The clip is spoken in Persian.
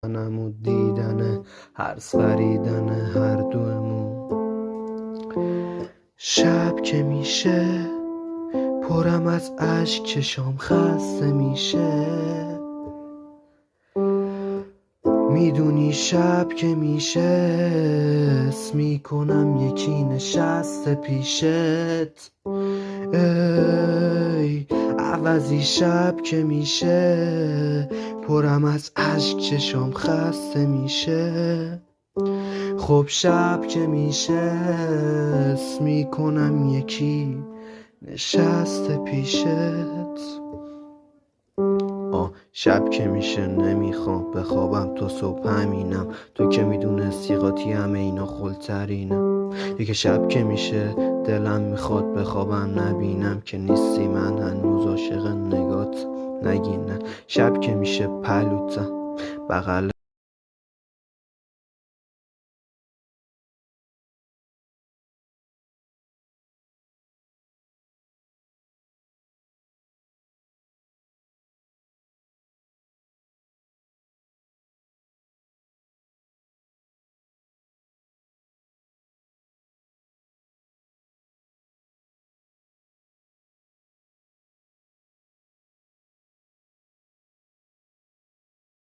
منم و دیدن هر سفریدن هر دومون. شب که میشه پرم از اشک، چشام خسته میشه. میدونی شب که میشه حس میکنم یکی نشسته پیشت. ای عوضی شب که میشه پرم از اشک، چشام خسته میشه. خب شب که میشه حس میکنم یکی نشسته پیشت. شب که میشه نمیخوام بخوابم تو صبح همینم، تو که میدونستی قاطی همه اینا خلترینم. یکی شب که میشه دلم میخواد بخوابم نبینم که نیستی، من هنوز عاشق نگات نگینم. شب که میشه پلوتم بغل